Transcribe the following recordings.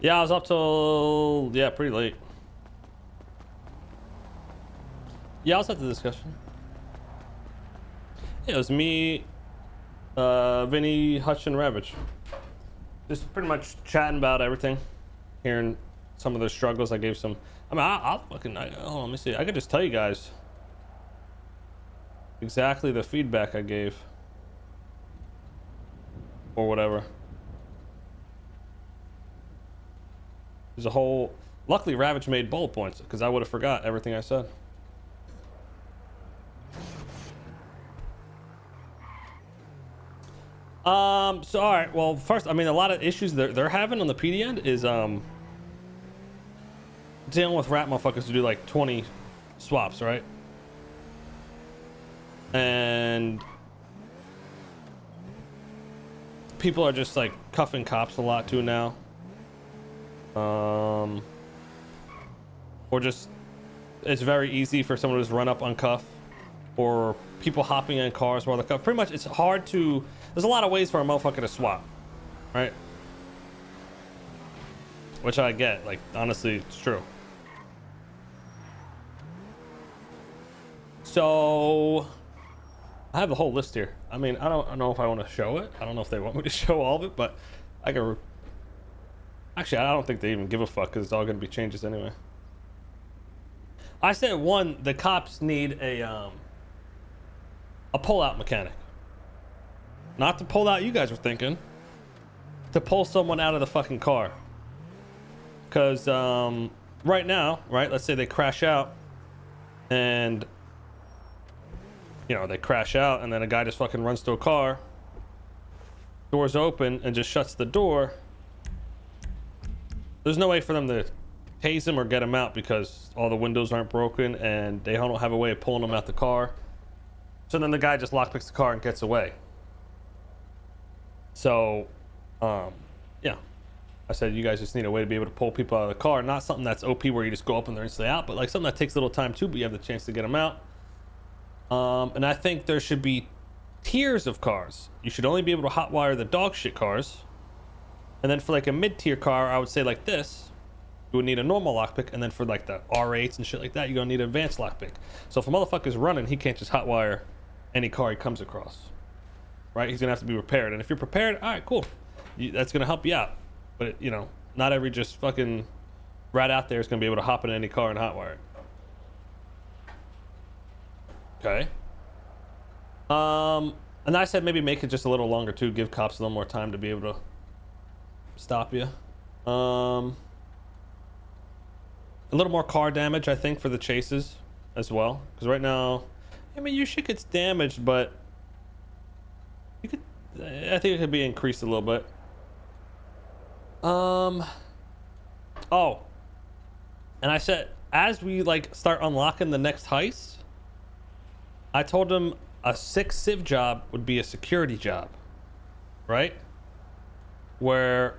Yeah, I was up till, yeah, pretty late. Yeah, I was at the discussion. Yeah, it was me, Vinny, Hutch, and Ravage. Just pretty much chatting about everything. Hearing some of their struggles. I gave some, I mean, I'll fucking, hold on, let me see. I could just tell you guys exactly the feedback I gave. Or whatever. There's a whole, luckily Ravage made bullet points, because I would have forgot everything I said. So all right, well, first, I mean, a lot of issues they're having on the PD end is dealing with rat motherfuckers to do like 20 swaps, right? And people are just like cuffing cops a lot too now. Or just, it's very easy for someone to just run up on cuff, or people hopping in cars while they're cuffed. Pretty much, it's hard to, there's a lot of ways for a motherfucker to swap, right? Which I get, like, honestly, it's true. So I have the whole list here. I mean, I don't know if I want to show it. I don't know if they want me to show all of it, but I can. Actually, I don't think they even give a fuck, because it's all going to be changes anyway. I said, one, the cops need a pull-out mechanic. Not the pull-out you guys were thinking. To pull someone out of the fucking car. Because right now, right, let's say they crash out, and you know, they crash out, and then a guy just fucking runs to a car, doors open, and just shuts the door. There's no way for them to tase him or get him out, because all the windows aren't broken and they don't have a way of pulling him out the car. So then the guy just lockpicks the car and gets away. So yeah, I said you guys just need a way to be able to pull people out of the car. Not something that's OP where you just go up and they're instantly out, but like something that takes a little time too, but you have the chance to get them out. And I think there should be tiers of cars. You should only be able to hotwire the dog shit cars. And then for like a mid-tier car, I would say like this, you would need a normal lockpick. And then for like the R8s and shit like that, you're gonna need an advanced lockpick. So if a motherfucker's running, he can't just hotwire any car he comes across, right? He's gonna have to be prepared. And if you're prepared, all right, cool. That's gonna help you out. But you know, not every just fucking rat out there is gonna be able to hop in any car and hotwire it. Okay. And I said maybe make it just a little longer too, give cops a little more time to be able to stop you. A little more car damage, I think, for the chases as well, because right now, I mean, your shit gets damaged, but you could, I think it could be increased a little bit. Oh, and I said, as we like start unlocking the next heist, I told him a 6 civ job would be a security job, right? Where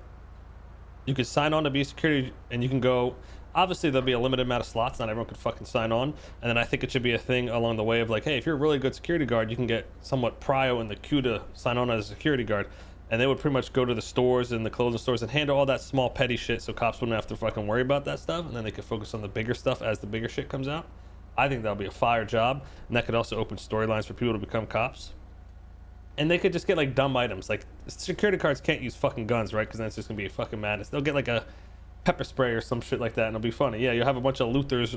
you could sign on to be a security, and you can go, obviously there'll be a limited amount of slots, not everyone could fucking sign on. And then I think it should be a thing along the way of like, hey, if you're a really good security guard, you can get somewhat prio in the queue to sign on as a security guard. And they would pretty much go to the stores and the clothing stores and handle all that small petty shit, so cops wouldn't have to fucking worry about that stuff, and then they could focus on the bigger stuff as the bigger shit comes out. I think that'll be a fire job, and that could also open storylines for people to become cops. And they could just get like dumb items, like security guards can't use fucking guns, right? Because then it's just gonna be a fucking madness. They'll get like a pepper spray or some shit like that, and it'll be funny. Yeah, you'll have a bunch of looters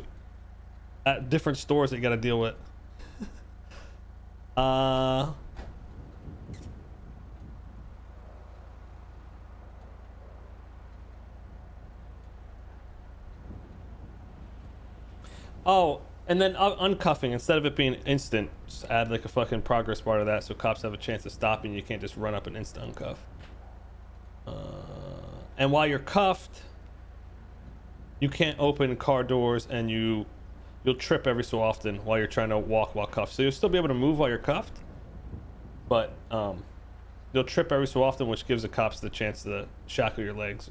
at different stores that you gotta deal with. Oh, and then uncuffing, instead of it being instant, just add like a fucking progress bar to that, so cops have a chance to stop you and you can't just run up and instant uncuff. And while you're cuffed, you can't open car doors, and you'll trip every so often while you're trying to walk while cuffed. So you'll still be able to move while you're cuffed, but you'll trip every so often, which gives the cops the chance to shackle your legs.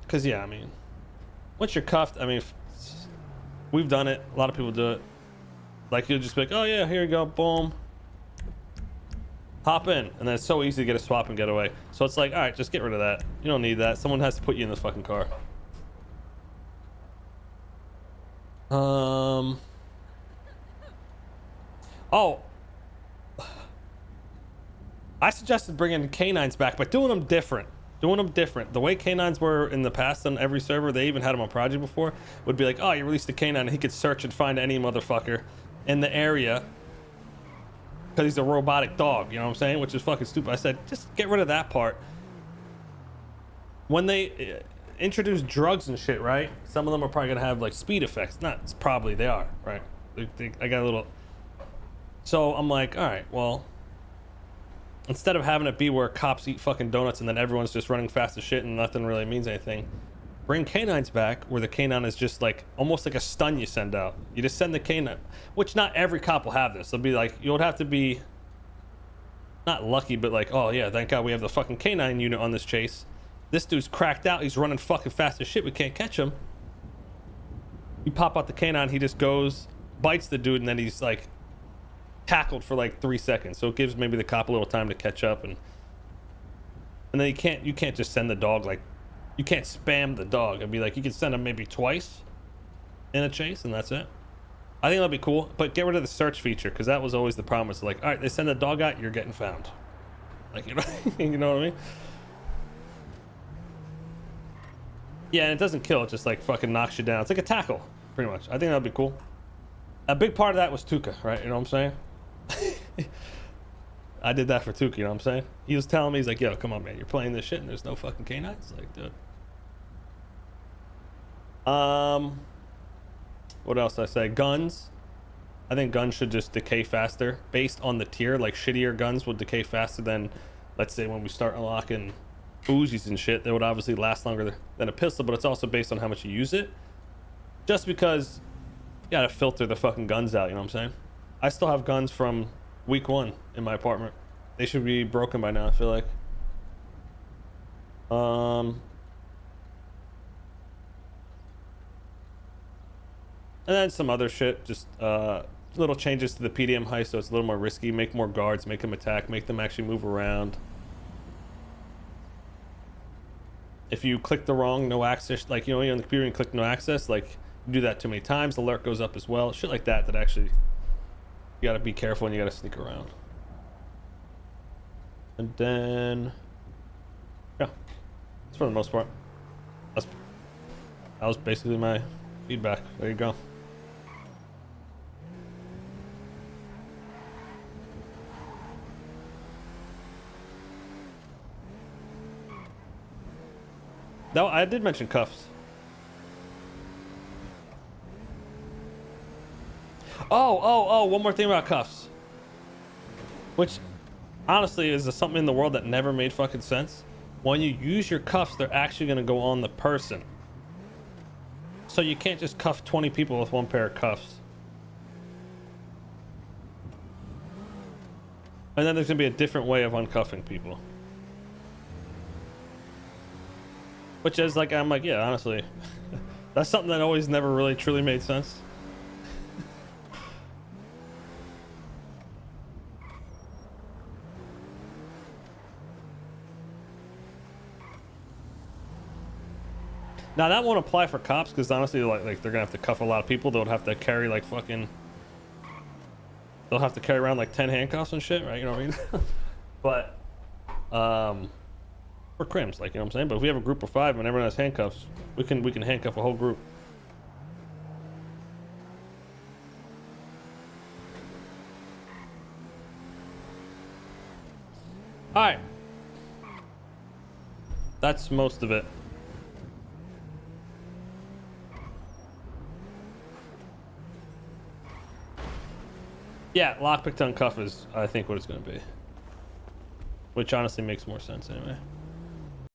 Because yeah, I mean, once you're cuffed, I mean, we've done it, a lot of people do it, like you'll just be like, oh yeah, here you go, boom, hop in, and then it's so easy to get a swap and get away. So it's like, all right, just get rid of that. You don't need that. Someone has to put you in this fucking car. Oh, I suggested bringing canines back, but doing them different. The way canines were in the past on every server, they even had them on Project before, would be like, oh, you released a canine and he could search and find any motherfucker in the area because he's a robotic dog, you know what I'm saying? Which is fucking stupid. I said, just get rid of that part. When they introduce drugs and shit, right? Some of them are probably gonna have like speed effects. Not, it's probably they are, right? I got a little. So I'm like, all right, well, instead of having it be where cops eat fucking donuts and then everyone's just running fast as shit and nothing really means anything, bring canines back where the canine is just like almost like a stun you send out. You just send the canine, which not every cop will have this. They'll be like, you'll have to be not lucky, but like, oh yeah, thank God we have the fucking canine unit on this chase. This dude's cracked out. He's running fucking fast as shit. We can't catch him. You pop out the canine, he just goes, bites the dude, and then he's like tackled for like 3 seconds. So it gives maybe the cop a little time to catch up, and then you can't just send the dog, like you can't spam the dog. It'd be like you can send him maybe twice in a chase, and that's it. I think that'll be cool, but get rid of the search feature, because that was always the problem. It's like, all right, they send a dog out, you're getting found. Like, you know, you know what I mean? Yeah, and it doesn't kill, it just like fucking knocks you down. It's like a tackle, pretty much. I think that'd be cool. A big part of that was Tuka, right? You know what I'm saying? I did that for Tuka, you know what I'm saying? He was telling me, he's like, yo, come on, man, you're playing this shit and there's no fucking canines? Like, dude. What else did I say? Guns. I think guns should just decay faster based on the tier. Like, shittier guns will decay faster than, let's say, when we start unlocking Uzis and shit. They would obviously last longer than a pistol, but it's also based on how much you use it. Just because you gotta filter the fucking guns out, you know what I'm saying? I still have guns from week 1 in my apartment. They should be broken by now, I feel like. And then some other shit, just little changes to the PDM heist so it's a little more risky. Make more guards, make them attack, make them actually move around. If you click the wrong no access, like, you know, you're on the computer and click no access, like, you do that too many times, the alert goes up as well. Shit like that, that actually, you gotta be careful and you gotta sneak around. And then, yeah, that's for the most part. That was basically my feedback. There you go. No, I did mention cuffs. Oh, one more thing about cuffs. Which, honestly, is something in the world that never made fucking sense. When you use your cuffs, they're actually going to go on the person. So you can't just cuff 20 people with one pair of cuffs. And then there's going to be a different way of uncuffing people. Which is like, I'm like, yeah, honestly, that's something that always never really truly made sense. Now that won't apply for cops, because honestly, like they're gonna have to cuff a lot of people. They'll have to carry like fucking, they'll have to carry around like 10 handcuffs and shit, right? You know what I mean? But for crims, like, you know what I'm saying? But if we have a group of 5 and everyone has handcuffs, we can handcuff a whole group. All right, that's most of it. Yeah, lockpick to uncuff is, I think, what it's going to be. Which honestly makes more sense anyway.